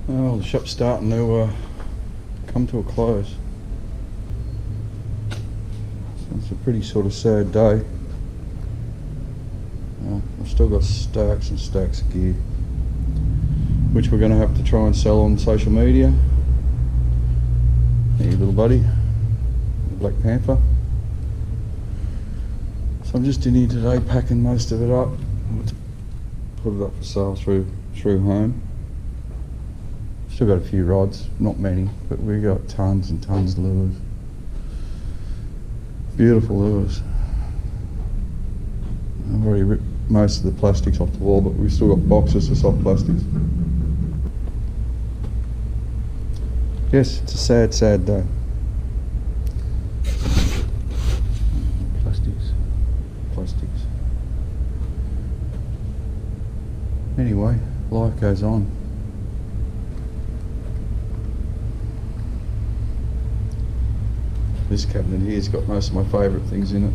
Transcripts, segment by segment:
Well, the shop's starting to come to a close. So it's a pretty sort of sad day. I've still got stacks and stacks of gear, which we're going to have to try and sell on social media. Hey, little buddy, the Black Panther. So I'm just in here today packing most of it up. Let's put it up for sale through home. Still got a few rods, not many, but we got tons and tons of lures. Beautiful lures. I've already ripped most of the plastics off the wall, but we've still got boxes of soft plastics. Yes, it's a sad, sad day. Plastics. Anyway, life goes on. This cabinet here's got most of my favourite things in it.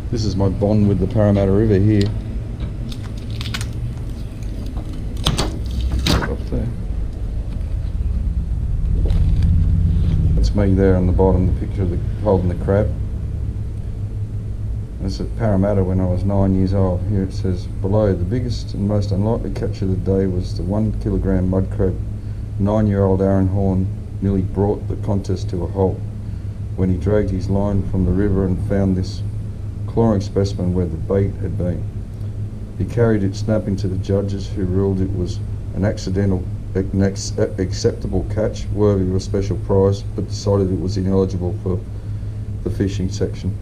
This is my bond with the Parramatta River here. Up there. That's me there on the bottom, the picture of the holding the crab. It's at Parramatta when I was 9 years old. Here it says, below, the biggest and most unlikely catch of the day was the 1 kilogram mud crab. 9-year-old Aaron Horne nearly brought the contest to a halt when he dragged his line from the river and found this clawing specimen where the bait had been. He carried it snapping to the judges, who ruled it was an acceptable catch worthy of a special prize, but decided it was ineligible for the fishing section.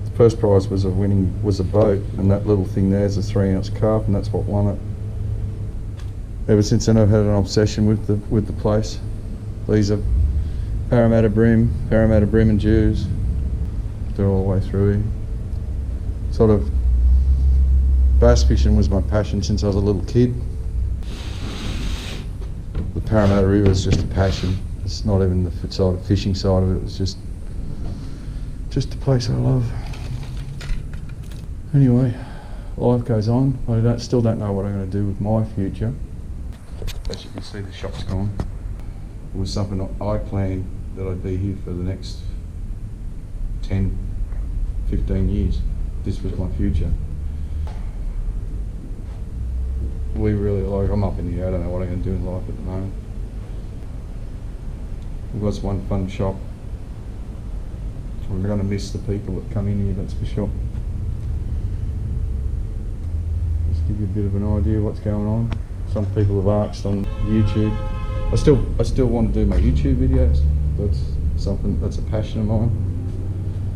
The first prize was a boat, and that little thing there is a 3-ounce carp, and that's what won it. Ever since then I've had an obsession with the place. These are Parramatta Bream and Jews. They're all the way through here. Sort of bass fishing was my passion since I was a little kid. The Parramatta River is just a passion. It's not even the fishing side of it. It's just a place I love. Anyway, life goes on. I still don't know what I'm going to do with my future. As you can see, the shop's gone. It was something I planned that I'd be here for the next 10, 15 years. This was my future. I'm up in the air, I don't know what I'm going to do in life at the moment. We've got one fun shop. So we're going to miss the people that come in here, that's for sure. Just give you a bit of an idea of what's going on. Some people have asked on YouTube. I still want to do my YouTube videos. That's a passion of mine.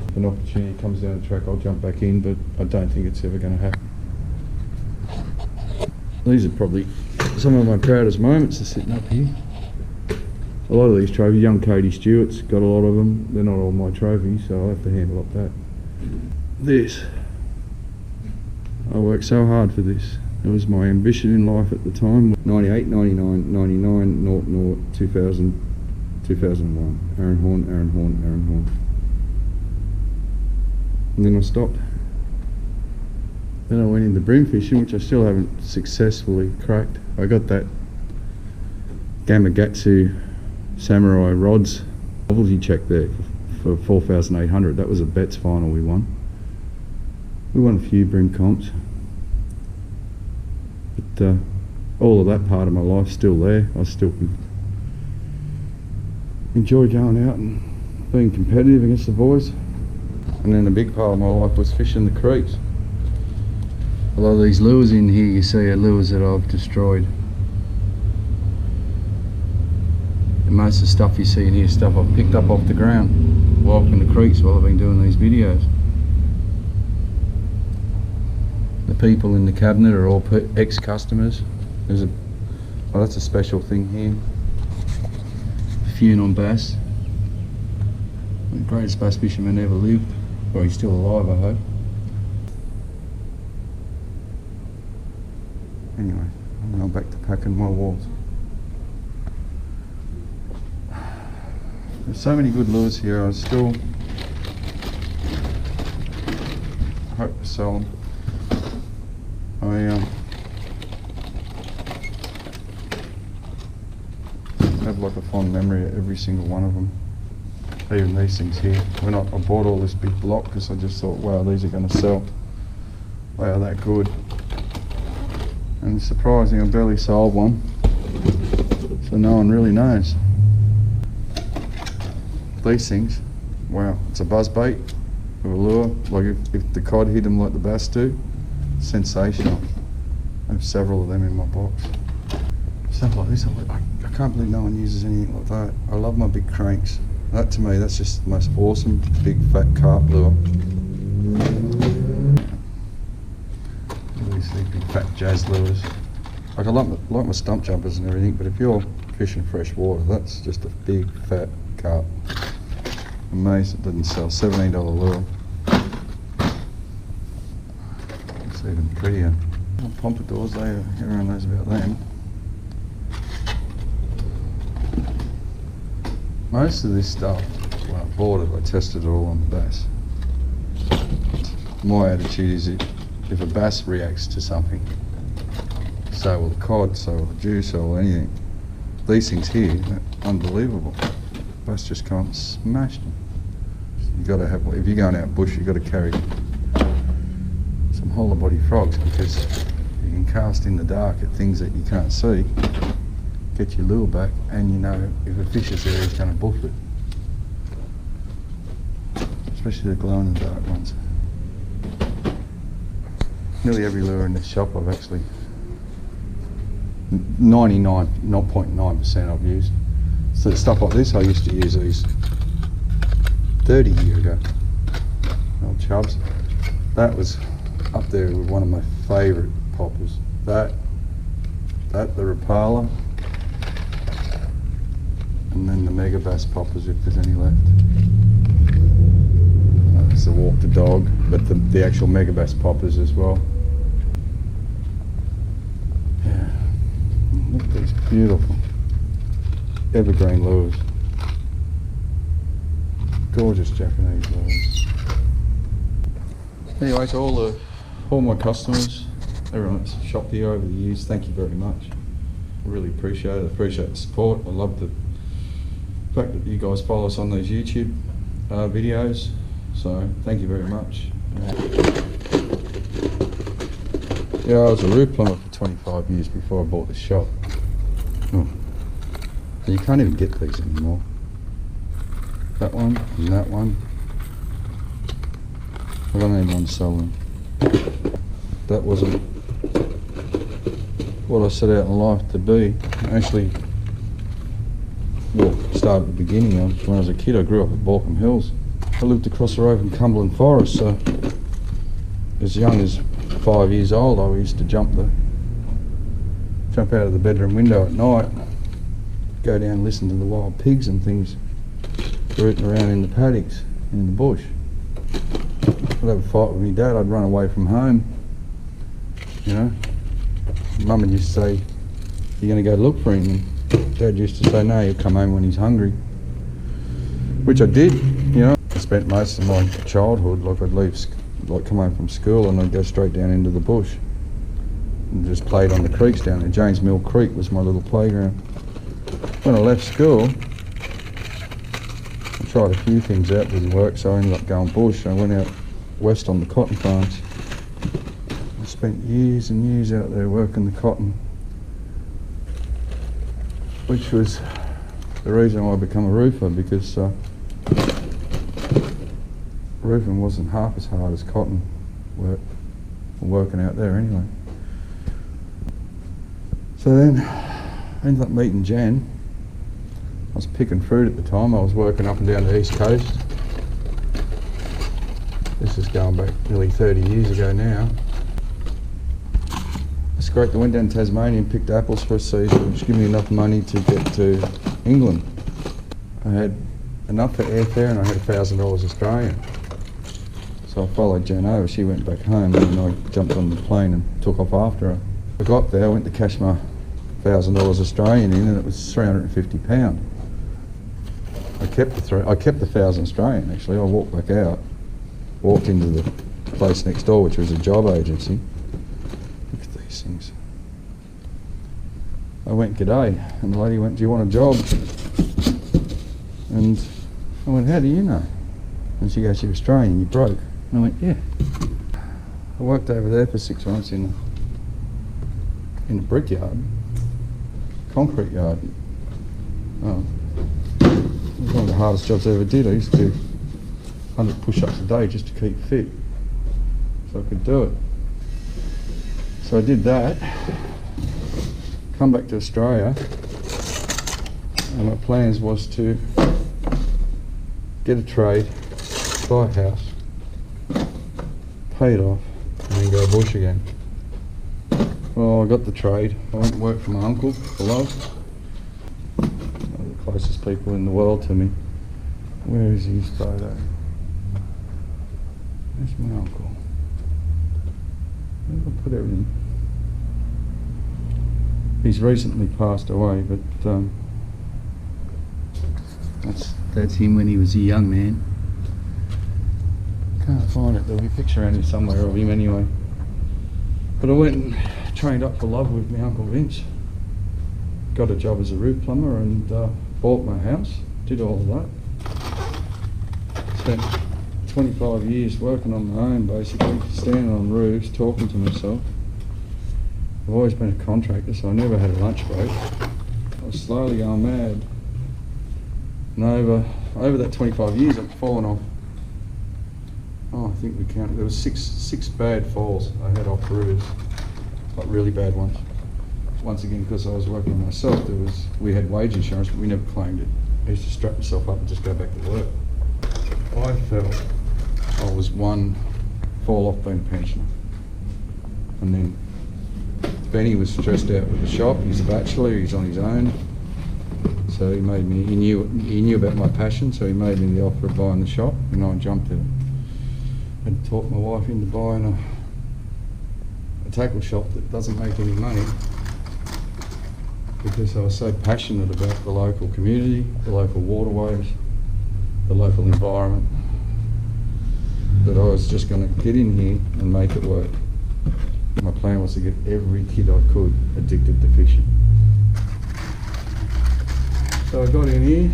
If an opportunity comes down the track, I'll jump back in, but I don't think it's ever going to happen. These are probably some of my proudest moments are sitting up here. A lot of these trophies, young Cody Stewart's got a lot of them. They're not all my trophies, so I have to handle up that. This. I worked so hard for this. It was my ambition in life at the time. 98, 99, 99, 00, 2000, 2001. Aaron Horne. And then I stopped. Then I went into bream fishing, which I still haven't successfully cracked. I got that Gamakatsu Samurai rods novelty check there for 4,800. That was a bets final we won. We won a few bream comps. But all of that part of my life's still there. I still enjoy going out and being competitive against the boys. And then a big part of my life was fishing the creeks. A lot of these lures in here you see are lures that I've destroyed. And most of the stuff you see in here is stuff I've picked up off the ground while in the creeks while I've been doing these videos. The people in the cabinet are all ex-customers. That's a special thing here. Fune on bass. The greatest bass fisherman ever lived. Well, he's still alive, I hope. Anyway, I'm now back to packing my walls. There's so many good lures here. I still hope to sell them. have like a fond memory of every single one of them. Even these things here. I bought all this big block because I just thought, wow, these are going to sell. Wow, that good. And it's surprising I barely sold one. So no one really knows. These things, wow, it's a buzz bait with a lure. Like if the cod hit them like the bass do, sensational. I have several of them in my box. Stuff like this, I can't believe no one uses anything like that. I love my big cranks. That to me, that's just the most awesome big fat carp lure. These big fat jazz lures. Like I like my stump jumpers and everything, but if you're fishing fresh water, that's just a big fat carp. Amazed it didn't sell. $17 lure. It's even prettier. Pompadours, everyone knows about them. Most of this stuff, when I bought it, I tested it all on the bass. My attitude is if a bass reacts to something, so will the cod, so will the juice, so will anything. These things here, they're unbelievable. Bass just can't smash them. You got to have, if you're going out bush, you've got to carry some whole body frogs because you can cast in the dark at things that you can't see. Get your lure back, and you know if a fish is there, he's going to buff it. Especially the glow in the dark ones. Nearly every lure in this shop I've actually 99.9% I've used. So stuff like this I used to use these 30 years ago. Old chubs. That was up there with one of my favourite poppers. That the Rapala. And then the mega bass poppers if there's any left. That's the walk the dog, but the actual mega bass poppers as well. Yeah, look at these beautiful evergreen lures. Gorgeous Japanese lures. Anyway, to all my customers, everyone that's shopped here over the years, thank you very much. I really appreciate it. I appreciate the support. I love the fact that you guys follow us on these YouTube videos, so thank you very much. Yeah, I was a root plumber for 25 years before I bought this shop. Oh. You can't even get these anymore. That one and that one. I don't even want to sell them. That wasn't what I set out in life to be. Actually, well, started at the beginning of when I was a kid. I grew up at Balcombe Hills. I lived across the road from Cumberland Forest, so as young as 5 years old I used to jump out of the bedroom window at night, go down and listen to the wild pigs and things rooting around in the paddocks in the bush. I'd have a fight with my dad, I'd run away from home, you know. Mum used to say, you're going to go look for him, and Dad used to say, no, he'll come home when he's hungry. Which I did, you know. I spent most of my childhood, like I'd leave, like come home from school and I'd go straight down into the bush and just played on the creeks down there. James Mill Creek was my little playground. When I left school, I tried a few things out, didn't work, so I ended up going bush. I went out west on the cotton farms. I spent years and years out there working the cotton, which was the reason why I became a roofer, because roofing wasn't half as hard as cotton work, working out there anyway. So then I ended up meeting Jan. I was picking fruit at the time. I was working up and down the east coast. This is going back nearly 30 years ago now. It's great. I went down to Tasmania and picked apples for a season, which gave me enough money to get to England. I had enough for airfare and I had $1,000 Australian. So I followed Jan over. She went back home and then I jumped on the plane and took off after her. I got there, I went to cash my $1,000 Australian in, and it was £350. I kept the $1,000 Australian actually. I walked back out, walked into the place next door, which was a job agency. Look at these things. I I went, "G'day," and the lady went, "Do you want a job?" And I went, "How do you know?" And she goes, "You're Australian, you broke." And I went, "Yeah." I worked over there for 6 months in a brickyard, concrete yard. Oh, it was one of the hardest jobs I ever did. I used to do 100 push-ups a day just to keep fit, so I could do it. So I did that, come back to Australia, and my plans was to get a trade, buy a house, pay it off, and then go bush again. Well, I got the trade. I went and worked for my uncle for love. One of the closest people in the world to me. Where is his photo? There's my uncle. Where did I put everything? He's recently passed away, but that's him when he was a young man. Can't find it. There'll be a picture around here somewhere of him anyway. But I went and trained up for love with my Uncle Vince. Got a job as a roof plumber and bought my house. Did all of that. Spent 25 years working on my own, basically, standing on roofs, talking to myself. I've always been a contractor, so I never had a lunch break. I was slowly going mad. And over that 25 years, I've fallen off. Oh, I think we counted. There was six bad falls I had off roofs, like really bad ones. Once again, because I was working on myself, we had wage insurance, but we never claimed it. I used to strap myself up and just go back to work. I felt I was one fall off being a pensioner. And then Benny was stressed out with the shop. He's a bachelor, he's on his own. So he knew about my passion, so he made me the offer of buying the shop, and I jumped at it. I'd talked my wife into buying a tackle shop that doesn't make any money, because I was so passionate about the local community, the local waterways, the local environment, that I was just going to get in here and make it work. My plan was to get every kid I could addicted to fishing. So I got in here.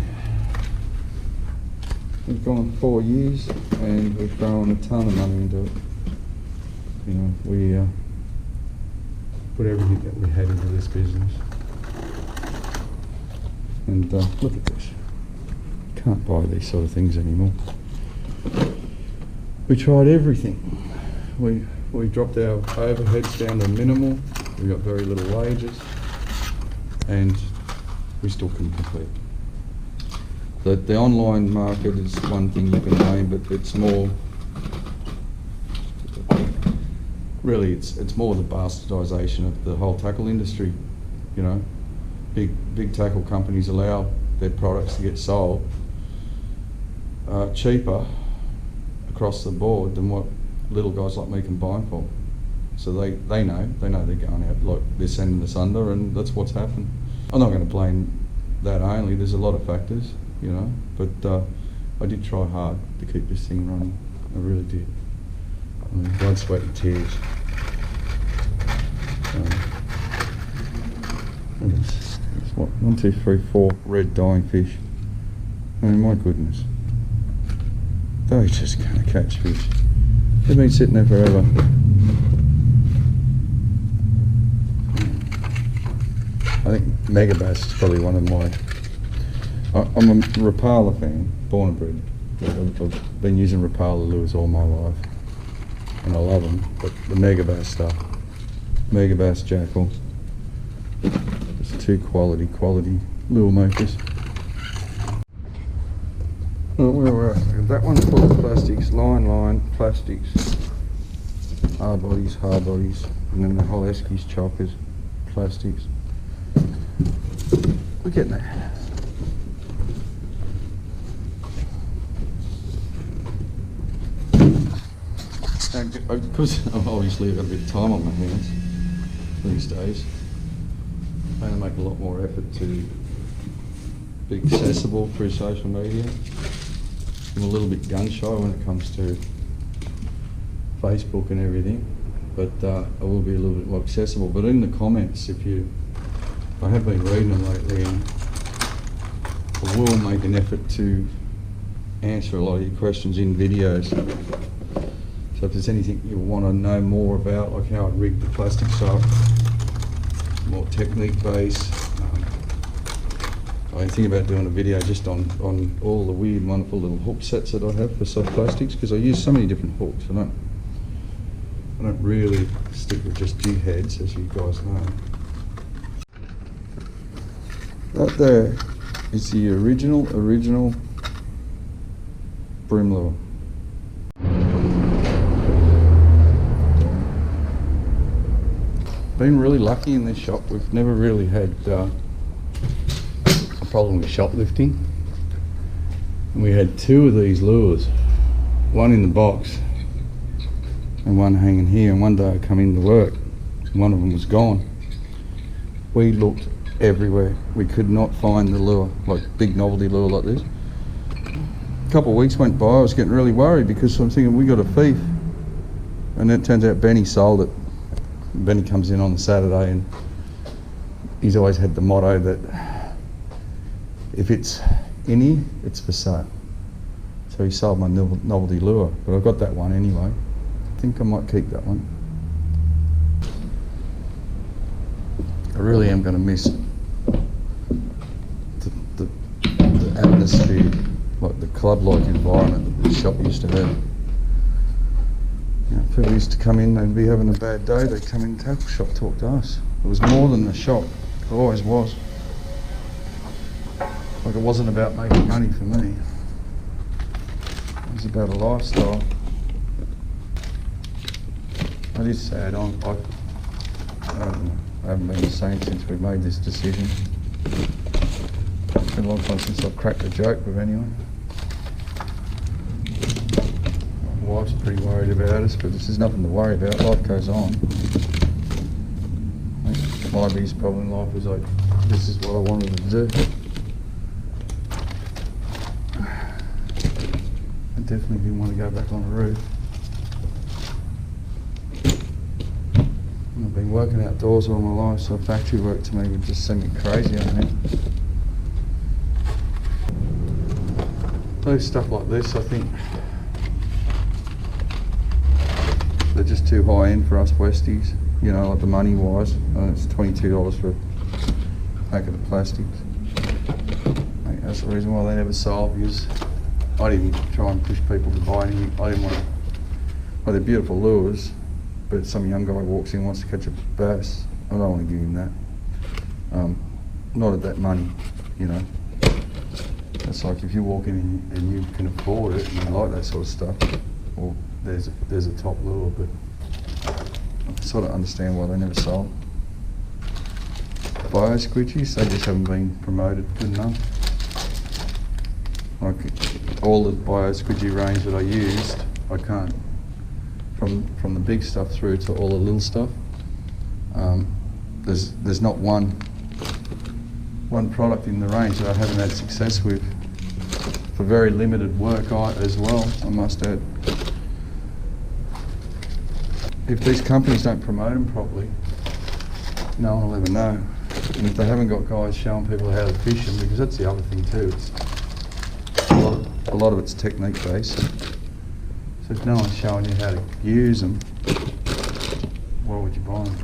We've gone 4 years and we've thrown a ton of money into it. You know, we put everything that we had into this business. And look at this. Can't buy these sort of things anymore. We tried everything. We dropped our overheads down to minimal. We got very little wages, and we still couldn't complete. The online market is one thing you can name, but it's more, really it's more the bastardisation of the whole tackle industry. You know, big tackle companies allow their products to get sold cheaper across the board than what little guys like me can buy them for. So they know they're going out, like they're sending us under, and that's what's happened. I'm not going to blame that only. There's a lot of factors, you know, but I did try hard to keep this thing running. I really did. I mean, blood, sweat and tears. It's what, 1, 2, 3, 4 red dying fish. I mean, my goodness. They just can't catch fish. They've been sitting there forever. I think megabass is probably one of my... I'm a Rapala fan, born and bred. I've been using Rapala lures all my life, and I love them. But the megabass stuff, megabass jackal, it's two quality lure makers. Oh, where were I? That one's full of plastics, line, plastics, hard bodies, and then the whole Eskies choppers, plastics. We're getting there. Because obviously I've got a bit of time on my hands these days, I'm going to make a lot more effort to be accessible through social media. I'm a little bit gun shy when it comes to Facebook and everything, but I will be a little bit more accessible. But in the comments, if you I have been reading them lately, and I will make an effort to answer a lot of your questions in videos. So if there's anything you want to know more about, like how I rig the plastics up, more technique based, I think about doing a video just on all the weird, wonderful little hook sets that I have for soft plastics, because I use so many different hooks. I don't really stick with just jig heads, as you guys know. That there is the original bream lure. Been really lucky in this shop. We've never really had a problem with shoplifting. And we had two of these lures, one in the box and one hanging here. And one day I come into work and one of them was gone. We looked everywhere. We could not find the lure, like big novelty lure like this. A couple of weeks went by, I was getting really worried because I'm thinking we got a thief. And then it turns out Benny sold it. Benny comes in on the Saturday and he's always had the motto that if it's in here, it's for sale. So he sold my novelty lure, but I got that one anyway. I think I might keep that one. I really am going to miss the atmosphere, like the club-like environment that the shop used to have. You know, people used to come in, they'd be having a bad day, they'd come in the tackle shop, talk to us. It was more than the shop, it always was. Like it wasn't about making money for me. It was about a lifestyle. It is sad, I don't know. I haven't been the same since we made this decision. It's been a long time since I've cracked a joke with anyone. My wife's pretty worried about us, but this is nothing to worry about. Life goes on. I think my biggest problem in life was like, this is what I wanted to do. I definitely didn't want to go back on the roof. I've been working outdoors all my life, so factory work to me would just send me crazy, I think. Those stuff like this, I think they're just too high end for us Westies, you know, like the money wise. It's $22 for a packet of plastics. I think that's the reason why they never sold, because I didn't try and push people to buy anything. I didn't want to, well, they're beautiful lures, but some young guy walks in, wants to catch a bass, I don't want to give him that. Not at that money, you know. It's like if you walk in and you can afford it and you like that sort of stuff, well, there's a top lure, but I sort of understand why they never sold. Bio squidgies, they just haven't been promoted good enough. Like all the bio squidgy range that I used, I can't. From the big stuff through to all the little stuff, there's not one product in the range that I haven't had success with, for very limited work as well, I must add. If these companies don't promote them properly, no one will ever know. And if they haven't got guys showing people how to fish them, because that's the other thing too, it's a lot of it's technique based. So if no one's showing you how to use them, why would you buy them?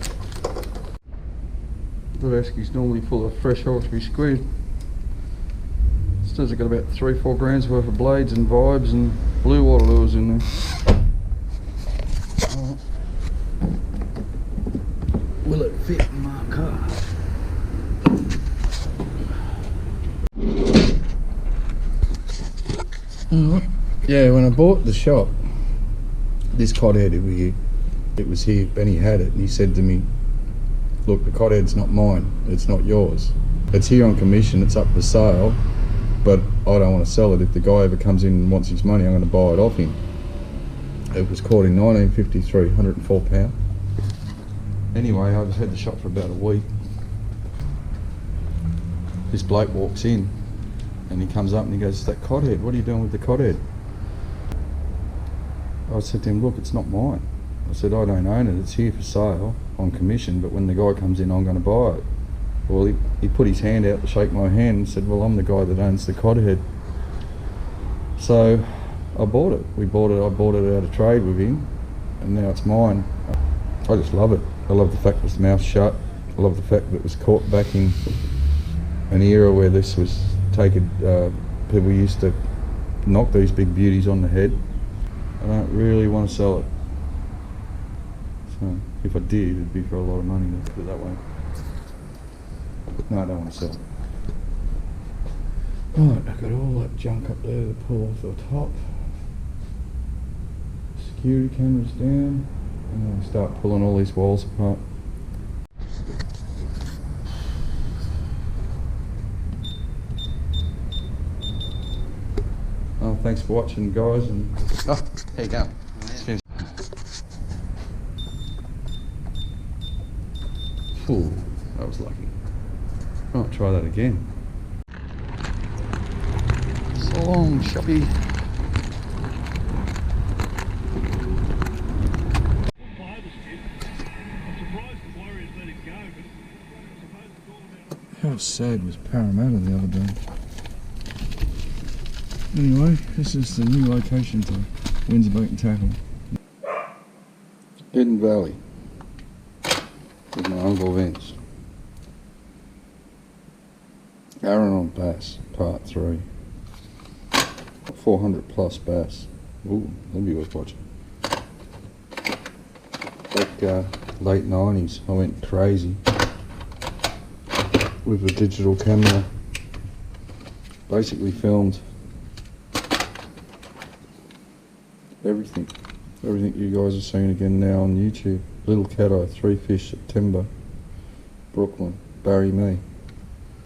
The Vesky's normally full of fresh Hornsby squid. This has got about 3-4 grams worth of blades and vibes and blue water lures in there. Right. Will it fit in my car? Yeah, when I bought the shop, this cod head over here, it was here, Benny had it, and he said to me, look, the cod head's not mine, it's not yours. It's here on commission, it's up for sale, but I don't want to sell it. If the guy ever comes in and wants his money, I'm going to buy it off him. It was caught in 1953, 104 pound. Anyway, I've had the shop for about a week. This bloke walks in, and he comes up and he goes, that cod head, what are you doing with the cod head? I said to him, look, it's not mine. I said, I don't own it, it's here for sale on commission, but when the guy comes in, I'm going to buy it. Well, he put his hand out to shake my hand and said, well, I'm the guy that owns the codhead. So I bought it. I bought it out of trade with him, and now it's mine. I just love it. I love the fact that it's mouth shut. I love the fact that it was caught back in an era where this was taken, people used to knock these big beauties on the head. I don't really want to sell it. So if I did, it'd be for a lot of money, let's put it that way. No, I don't want to sell it. Right, I've got all that junk up there to pull off the top. Security cameras down, and then I start pulling all these walls apart. Oh, thanks for watching, guys. And oh, there you go. Yeah. Ooh, that was lucky. I'll try that again. So long, Shoppy. How sad was Parramatta the other day? Anyway, this is the new location for Windsor Bait and Tackle. Hidden Valley with my Uncle Vince. Aaron Horne Bass, Part 3. 400 plus bass. Ooh, that'd be worth watching. Back late 90s, I went crazy with a digital camera. Basically filmed everything you guys are seeing again now on YouTube. Little Cat Eye, 3 fish, September, Brooklyn, Barry Me.